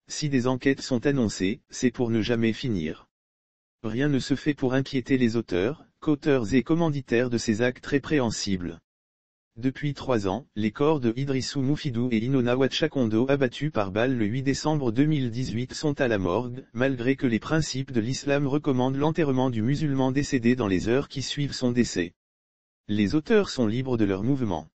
Si des enquêtes sont annoncées, c'est pour ne jamais finir. Rien ne se fait pour inquiéter les auteurs, qu'auteurs et commanditaires de ces actes répréhensibles. Depuis 3 ans, les corps de Idrissou Moufidou et Inona Wachakondo abattus par balle le 8 décembre 2018 sont à la morgue, malgré que les principes de l'islam recommandent l'enterrement du musulman décédé dans les heures qui suivent son décès. Les auteurs sont libres de leurs mouvements.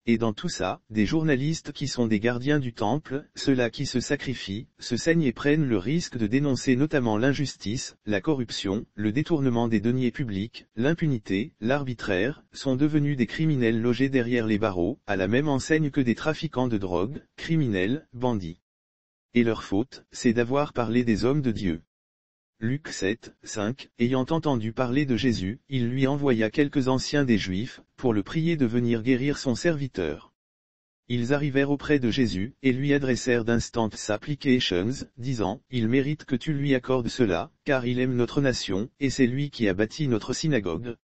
Et dans tout ça, des journalistes qui sont des gardiens du temple, ceux-là qui se sacrifient, se saignent et prennent le risque de dénoncer notamment l'injustice, la corruption, le détournement des deniers publics, l'impunité, l'arbitraire, sont devenus des criminels logés derrière les barreaux, à la même enseigne que des trafiquants de drogue, criminels, bandits. Et leur faute, c'est d'avoir parlé des hommes de Dieu. Luc 7, 5, ayant entendu parler de Jésus, il lui envoya quelques anciens des Juifs, pour le prier de venir guérir son serviteur. Ils arrivèrent auprès de Jésus, et lui adressèrent d'instant supplications, disant, « Il mérite que tu lui accordes cela, car il aime notre nation, et c'est lui qui a bâti notre synagogue. »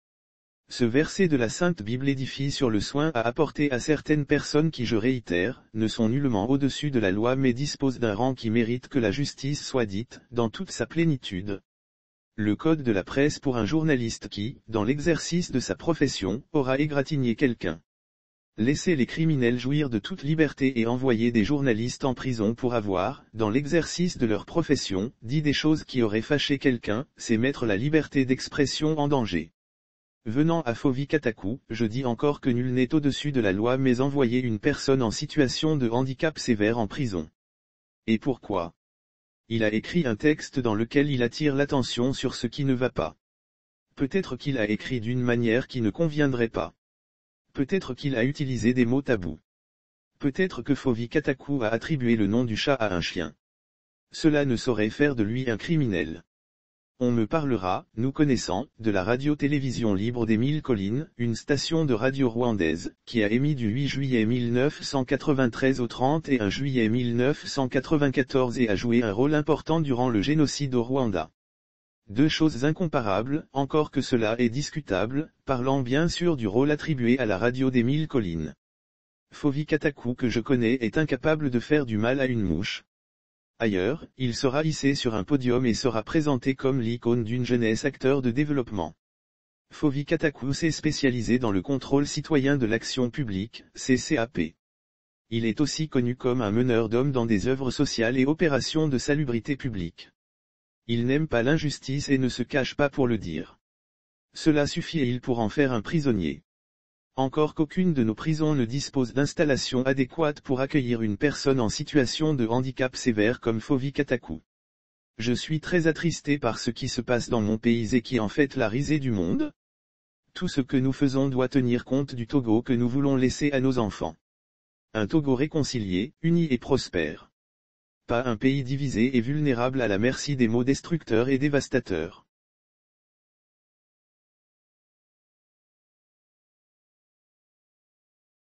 Ce verset de la Sainte Bible édifie sur le soin à apporter à certaines personnes qui, je réitère, ne sont nullement au-dessus de la loi mais disposent d'un rang qui mérite que la justice soit dite, dans toute sa plénitude. Le code de la presse pour un journaliste qui, dans l'exercice de sa profession, aura égratigné quelqu'un. Laisser les criminels jouir de toute liberté et envoyer des journalistes en prison pour avoir, dans l'exercice de leur profession, dit des choses qui auraient fâché quelqu'un, c'est mettre la liberté d'expression en danger. Venant à Fovi Katakou, je dis encore que nul n'est au-dessus de la loi mais envoyer une personne en situation de handicap sévère en prison. Et pourquoi? Il a écrit un texte dans lequel il attire l'attention sur ce qui ne va pas. Peut-être qu'il a écrit d'une manière qui ne conviendrait pas. Peut-être qu'il a utilisé des mots tabous. Peut-être que Fovi Katakou a attribué le nom du chat à un chien. Cela ne saurait faire de lui un criminel. On me parlera, nous connaissant, de la radio-télévision libre des Mille Collines, une station de radio rwandaise, qui a émis du 8 juillet 1993 au 31 juillet 1994 et a joué un rôle important durant le génocide au Rwanda. Deux choses incomparables, encore que cela est discutable, parlant bien sûr du rôle attribué à la radio des Mille Collines. Fovi Katakou que je connais est incapable de faire du mal à une mouche. Ailleurs, il sera hissé sur un podium et sera présenté comme l'icône d'une jeunesse acteur de développement. Fovi Katakou s'est spécialisé dans le contrôle citoyen de l'action publique, CCAP. Il est aussi connu comme un meneur d'hommes dans des œuvres sociales et opérations de salubrité publique. Il n'aime pas l'injustice et ne se cache pas pour le dire. Cela suffit pour en faire un prisonnier. Encore qu'aucune de nos prisons ne dispose d'installations adéquates pour accueillir une personne en situation de handicap sévère comme Fovi Katakou. Je suis très attristé par ce qui se passe dans mon pays et qui en fait la risée du monde. Tout ce que nous faisons doit tenir compte du Togo que nous voulons laisser à nos enfants. Un Togo réconcilié, uni et prospère. Pas un pays divisé et vulnérable à la merci des maux destructeurs et dévastateurs.